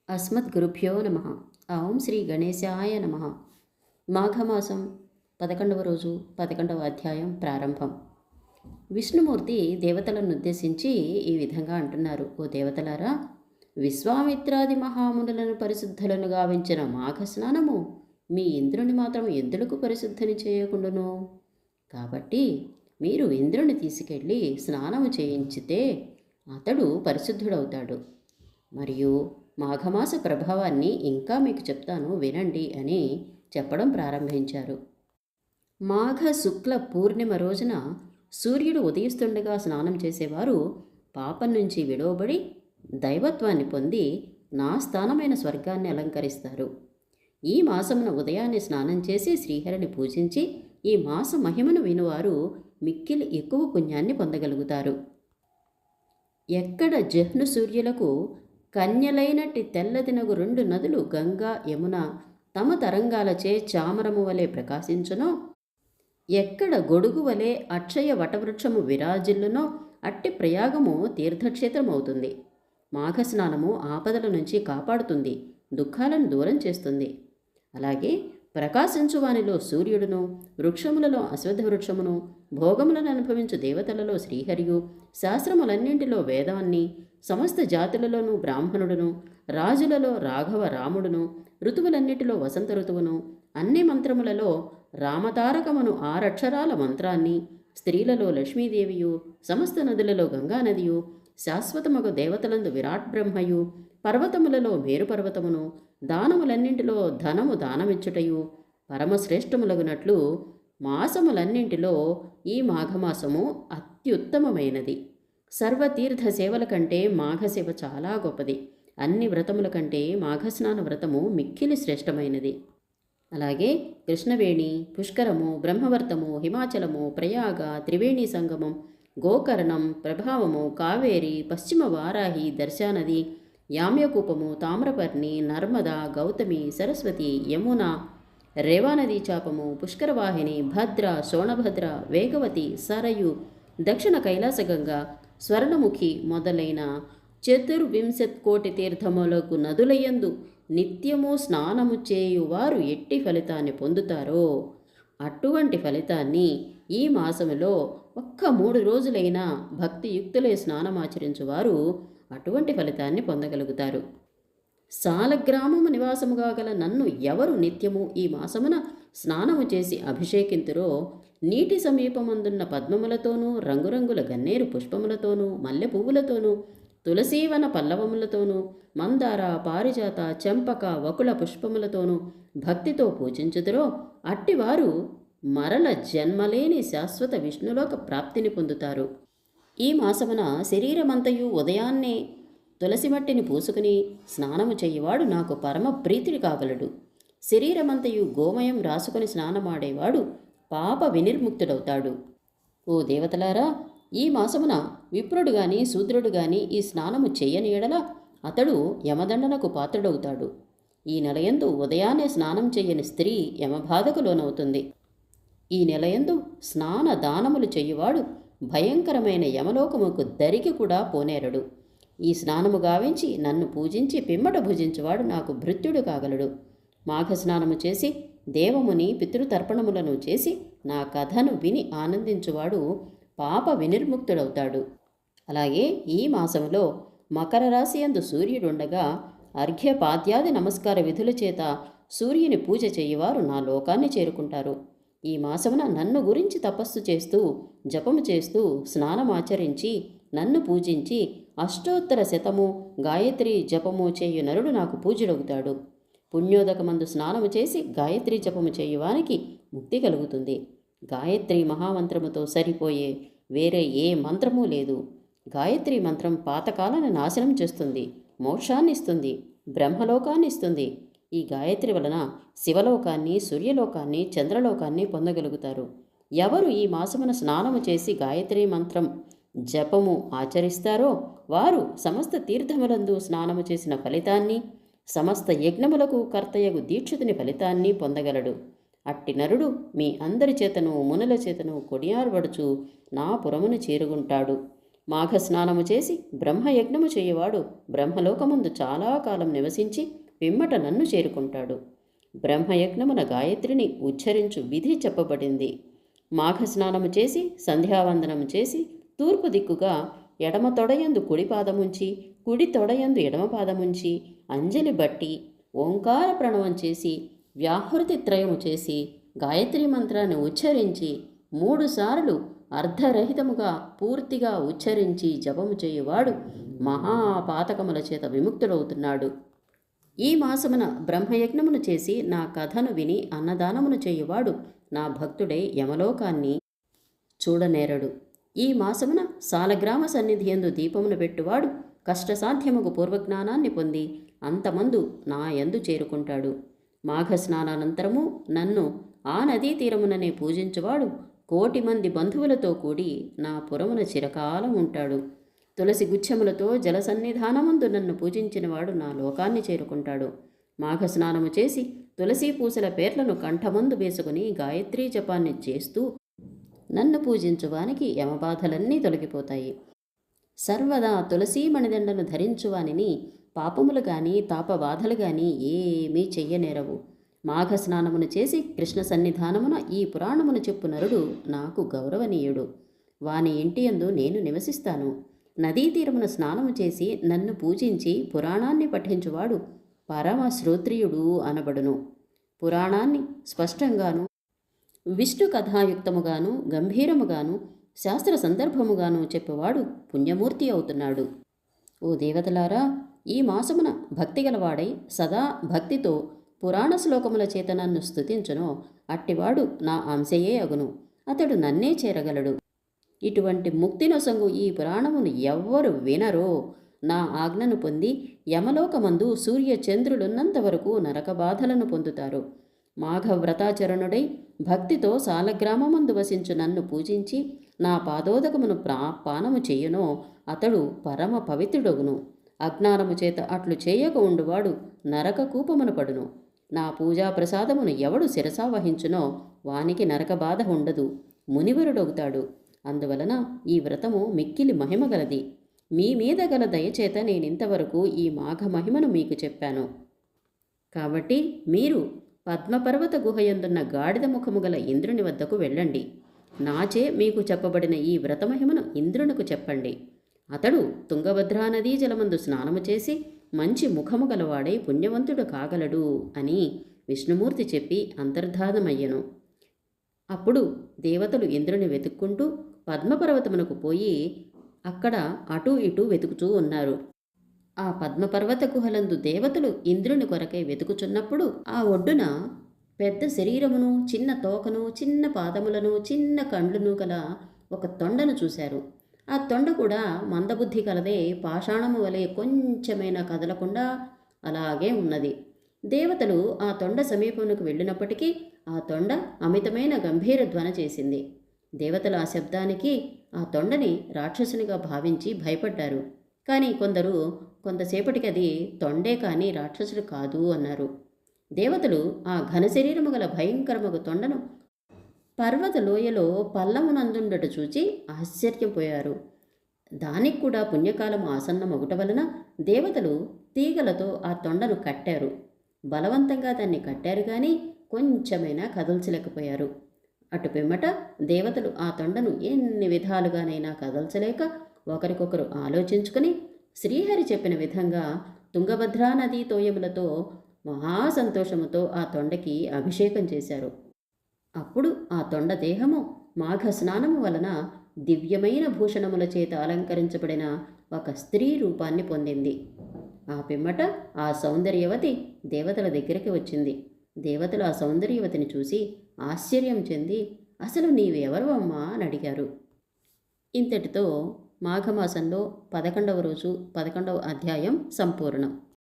అస్మద్గురుభ్యో నమ. ఓం శ్రీ గణేశాయ నమ. మాఘమాసం 11వ రోజు 11వ అధ్యాయం ప్రారంభం. విష్ణుమూర్తి దేవతలను ఉద్దేశించి ఈ విధంగా అంటున్నారు: ఓ దేవతలారా, విశ్వామిత్రాది మహామునులను పరిశుద్ధులను గావించిన మాఘ స్నానము మీ ఇంద్రుని మాత్రం ఎందులకు పరిశుద్ధిని చేయకుండును? కాబట్టి మీరు ఇంద్రుని తీసుకెళ్ళి స్నానము చేయించితే అతడు పరిశుద్ధుడవుతాడు. మరియు మాఘమాస ప్రభావాన్ని ఇంకా మీకు చెప్తాను, వినండి అని చెప్పడం ప్రారంభించారు. మాఘ శుక్ల పూర్ణిమ రోజున సూర్యుడు ఉదయిస్తుండగా స్నానం చేసేవారు పాపం నుంచి విడవబడి దైవత్వాన్ని పొంది నా స్థానమైన స్వర్గాన్ని అలంకరిస్తారు. ఈ మాసమున ఉదయాన్నే స్నానం చేసి శ్రీహరిని పూజించి ఈ మాస మహిమను వినువారు మిక్కిలి ఎక్కువ పుణ్యాన్ని పొందగలుగుతారు. ఎక్కడ జహ్ను సూర్యులకు కన్యలైనట్టి తెల్లదినగు 2 నదులు గంగా యమున తమ తరంగాలచే చామరము వలె ప్రకాశించునో, ఎక్కడ గొడుగు వలె అక్షయ వటవృక్షము విరాజిల్లునో అట్టి ప్రయాగము తీర్థక్షేత్రమవుతుంది. మాఘస్నానము ఆపదల నుంచి కాపాడుతుంది, దుఃఖాలను దూరం చేస్తుంది. అలాగే ప్రకాశించు వానిలో సూర్యుడును, వృక్షములలో అశ్వత్థ వృక్షమును, భోగములను అనుభవించు దేవతలలో శ్రీహరియు, శాస్త్రములన్నింటిలో వేదాన్ని, సమస్త జాతులలోనూ బ్రాహ్మణుడును, రాజులలో రాఘవ రాముడును, ఋతువులన్నిటిలో వసంత ఋతువును, అన్ని మంత్రములలో రామతారకమును 6 అక్షరాల మంత్రాన్ని, స్త్రీలలో లక్ష్మీదేవియు, సమస్త నదులలో గంగానదియు, శాశ్వతమగు దేవతలందు విరాట్ బ్రహ్మయు, పర్వతములలో మేరు పర్వతమును, దానములన్నింటిలో ధనము దానమిచ్చుటయు పరమశ్రేష్టములగునట్లు మాసములన్నింటిలో ఈ మాఘమాసము అత్యుత్తమమైనది. సర్వతీర్థ సేవల కంటే మాఘసేవ చాలా గొప్పది. అన్ని వ్రతముల కంటే మాఘస్నాన వ్రతము మిక్కిలి శ్రేష్టమైనది. అలాగే కృష్ణవేణి, పుష్కరము, బ్రహ్మవర్తము, హిమాచలము, ప్రయాగ, త్రివేణి సంగమం, గోకర్ణం, ప్రభావము, కావేరి, పశ్చిమ వారాహి, దర్శానది, యామ్యకూపము, తామ్రపర్ణి, నర్మద, గౌతమి, సరస్వతి, యమున, రేవానదీ చాపము, పుష్కరవాహిని, భద్ర, సోణభద్ర, వేగవతి, సరయు, దక్షిణ కైలాసగంగ, స్వర్ణముఖి మొదలైన 24,000,000,000 తీర్థములకు నదులయందు నిత్యము స్నానము చేయువారు ఎట్టి ఫలితాన్ని పొందుతారో అటువంటి ఫలితాన్ని ఈ మాసములో ఒక్క 3 రోజులైనా భక్తియుక్తులై స్నానమాచరించువారు అటువంటి ఫలితాన్ని పొందగలుగుతారు. సాలగ్రామము నివాసముగా గల నన్ను ఎవరు నిత్యము ఈ మాసమున స్నానము చేసి అభిషేకింతురో, నీటి సమీపమందున్న పద్మములతోనూ, రంగురంగుల గన్నేరు పుష్పములతోనూ, మల్లె పువ్వులతోనూ, తులసీవన పల్లవములతోనూ, మందార, పారిజాత, చెంపక, వకుళ పుష్పములతోనూ భక్తితో పూజించుదురో అట్టివారు మరల జన్మలేని శాశ్వత విష్ణులోక ప్రాప్తిని పొందుతారు. ఈ మాసమున శరీరమంతయు ఉదయాన్నే తులసి మట్టిని పూసుకుని స్నానము చెయ్యవాడు నాకు పరమ ప్రీతిని కాగలడు. శరీరమంతయు గోమయం రాసుకొని స్నానమాడేవాడు పాప వినిర్ముక్తుడవుతాడు. ఓ దేవతలారా, ఈ మాసమున విప్రుడు గాని శూద్రుడు గాని ఈ స్నానము చెయ్యని ఎడల అతడు యమదండనకు పాత్రుడవుతాడు. ఈ నెలయందు ఉదయాన్నే స్నానం చెయ్యని స్త్రీ యమబాధకు లోనవుతుంది. ఈ నెలయందు స్నాన దానములు చెయ్యువాడు భయంకరమైన యమలోకముకు దరికి కూడా పోనేరడు. ఈ స్నానము గావించి నన్ను పూజించి పిమ్మట భుజించువాడు నాకు భృత్యుడు కాగలడు. మాఘస్నానము చేసి దేవముని పితృతర్పణములను చేసి నా కథను విని ఆనందించువాడు పాప వినిర్ముక్తుడవుతాడు. అలాగే ఈ మాసములో మకర రాశి యందు సూర్యుడుండగా అర్ఘ్యపాద్యాది నమస్కార విధుల చేత సూర్యుని పూజ చేయువారు నా లోకాన్ని చేరుకుంటారు. ఈ మాసమున నన్ను గురించి తపస్సు చేస్తూ, జపము చేస్తూ, స్నానమాచరించి, నన్ను పూజించి అష్టోత్తర శతము గాయత్రి జపము చేయు నరుడు నాకు పూజుడవుతాడు. పుణ్యోదకమందు స్నానము చేసి గాయత్రి జపము చేయువానికి ముక్తి కలుగుతుంది. గాయత్రి మహామంత్రముతో సరిపోయే వేరే ఏ మంత్రమూ లేదు. గాయత్రి మంత్రం పాతకాలను నాశనం చేస్తుంది, మోక్షాన్ని ఇస్తుంది, బ్రహ్మలోకాన్ని ఇస్తుంది. ఈ గాయత్రి వలన శివలోకాన్ని, సూర్యలోకాన్ని, చంద్రలోకాన్ని పొందగలుగుతారు. ఎవరు ఈ మాసమున స్నానము చేసి గాయత్రి మంత్రం జపము ఆచరిస్తారో వారు సమస్త తీర్థములందు స్నానము చేసిన ఫలితాన్ని, సమస్త యజ్ఞములకు కర్తయగు దీక్షితుని ఫలితాన్ని పొందగలడు. అట్టి నరుడు మీ అందరి చేతను మునుల చేతను కొడియాడబడుచు నా పురమును చేరుగుంటాడు. మాఘస్నానము చేసి బ్రహ్మయజ్ఞము చేయవాడు బ్రహ్మలోకముందు చాలా కాలం నివసించి పిమ్మట నన్ను చేరుకుంటాడు. బ్రహ్మయజ్ఞమున గాయత్రిని ఉచ్చరించు విధి చెప్పబడింది. మాఘస్నానము చేసి సంధ్యావందనము చేసి తూర్పు దిక్కుగా ఎడమ తొడయందు కుడి పాదముంచి కుడి తొడయందు ఎడమ పాదముంచి అంజలి బట్టి ఓంకార ప్రణవం చేసి వ్యాహృతి త్రయము చేసి గాయత్రి మంత్రాన్ని ఉచ్చరించి 3 సార్లు అర్ధరహితముగా పూర్తిగా ఉచ్చరించి జపము చేయువాడు మహాపాతకముల చేత విముక్తుడవుతున్నాడు. ఈ మాసమున బ్రహ్మయజ్ఞమును చేసి నా కథను విని అన్నదానమును చేయువాడు నా భక్తుడై యమలోకాన్ని చూడనేరడు. ఈ మాసమున సాలగ్రామ సన్నిధి యందు దీపమును పెట్టువాడు కష్టసాధ్యముకు పూర్వజ్ఞానాన్ని పొంది అంతమందు నా యందు చేరుకుంటాడు. మాఘస్నానానంతరము నన్ను ఆ నదీ తీరముననే పూజించువాడు 1,000,000 మంది బంధువులతో కూడి నా పురమున చిరకాలం ఉంటాడు. తులసి గుచ్ఛములతో జల సన్నిధానమందు నన్ను పూజించినవాడు నా లోకాన్ని చేరుకుంటాడు. మాఘస్నానము చేసి తులసీ పూసల పేర్లను కంఠమందు వేసుకుని గాయత్రీ జపాన్ని చేస్తూ నన్ను పూజించువానికి యమబాధలన్నీ తొలగిపోతాయి. సర్వదా తులసీ మణిదండను ధరించువానిని పాపములు గాని తాపబాధలు గాని ఏమీ చెయ్యనేరవు. మాఘస్నానమును చేసి కృష్ణ సన్నిధానమున ఈ పురాణమును చెప్పు నరుడు నాకు గౌరవనీయుడు. వాని ఇంటి యందు నేను నివసిస్తాను. నదీ తీరమున స్నానము చేసి నన్ను పూజించి పురాణాన్ని పఠించువాడు పరమ శ్రోత్రియుడు అనబడును. పురాణాన్ని స్పష్టంగాను విష్ణు కథాయుక్తముగాను గంభీరముగాను శాస్త్ర సందర్భముగాను చెప్పేవాడు పుణ్యమూర్తి అవుతున్నాడు. ఓ దేవతలారా, ఈ మాసమున భక్తిగలవాడై సదా భక్తితో పురాణ శ్లోకముల చేత నన్ను స్తుతించునో అట్టివాడు నా అంశయే అగును. అతడు నన్నే చేరగలడు. ఇటువంటి ముక్తినొసంగు ఈ పురాణమును ఎవ్వరు వినరో నా ఆజ్ఞను పొంది యమలోకమందు సూర్య చంద్రులున్నంత వరకు నరక బాధలను పొందుతారు. మాఘవ్రతాచరణుడై భక్తితో సాలగ్రామమందు వసించు నన్ను పూజించి నా పాదోదకమును పానము చేయునో అతడు పరమ పవిత్రుడగును. అజ్ఞానము చేత అట్లు చేయక ఉండువాడు నరక కూపమును పడును. నా పూజా ప్రసాదమును ఎవడు శిరసా వహించునో వానికి నరక బాధ ఉండదు, మునివరుడవుతాడు. అందువలన ఈ వ్రతము మిక్కిలి మహిమగలది. మీ మీద గల దయచేత నేనింతవరకు ఈ మాఘ మహిమను మీకు చెప్పాను. కాబట్టి మీరు పద్మపర్వత గుహయందున్న గాడిద ముఖము గల ఇంద్రుని వద్దకు వెళ్ళండి. నాచే మీకు చెప్పబడిన ఈ వ్రతమహిమను ఇంద్రునకు చెప్పండి. అతడు తుంగభద్రా నదీ జలమందు స్నానము చేసి మంచి ముఖము గలవాడై పుణ్యవంతుడు కాగలడు అని విష్ణుమూర్తి చెప్పి అంతర్ధానమయ్యను. అప్పుడు దేవతలు ఇంద్రుని వెతుక్కుంటూ పద్మపర్వతమునకు పోయి అక్కడ అటూ ఇటూ వెతుకుతూ ఉన్నారు. ఆ పద్మపర్వత గుహలందు దేవతలు ఇంద్రుని కొరకై వెతుకుచున్నప్పుడు ఆ ఒడ్డున పెద్ద శరీరమును చిన్న తోకను చిన్న పాదములను చిన్న కండ్లను గల ఒక తొండను చూశారు. ఆ తొండ కూడా మందబుద్ధి కలదే పాషాణము వలె కొంచెమైనా కదలకుండా అలాగే ఉన్నది. దేవతలు ఆ తొండ సమీపమునకు వెళ్ళినప్పటికీ ఆ తొండ అమితమైన గంభీర ధ్వన చేసింది. దేవతలు ఆ శబ్దానికి ఆ తొండని రాక్షసునిగా భావించి భయపడ్డారు. కానీ కొందరు కొంతసేపటికి అది తొండే కానీ రాక్షసుడు కాదు అన్నారు. దేవతలు ఆ ఘన శరీరము గల భయంకరమగు తొండను పర్వత లోయలో పల్లమునందుండట చూచి ఆశ్చర్యపోయారు. దానికి కూడా పుణ్యకాలం ఆసన్నమగుట వలన దేవతలు తీగలతో ఆ తొండను కట్టారు. బలవంతంగా దాన్ని కట్టారు కానీ కొంచెమైనా కదల్చలేకపోయారు. అటు పిమ్మట దేవతలు ఆ తొండను ఎన్ని విధాలుగానైనా కదల్చలేక ఒకరికొకరు ఆలోచించుకుని శ్రీహరి చెప్పిన విధంగా తుంగభద్రా నదీ తోయములతో మహాసంతోషముతో ఆ తొండకి అభిషేకం చేశారు. అప్పుడు ఆ తొండ దేహము మాఘ స్నానము వలన దివ్యమైన భూషణముల చేత అలంకరించబడిన ఒక స్త్రీ రూపాన్ని పొందింది. ఆ పిమ్మట ఆ సౌందర్యవతి దేవతల దగ్గరికి వచ్చింది. దేవతలు ఆ సౌందర్యవతిని చూసి ఆశ్చర్యం చెంది అసలు నీవెవరవమ్మా అని అడిగారు. ఇంతటితో మాఘమాసంలో 11వ రోజు 11వ అధ్యాయం సంపూర్ణం.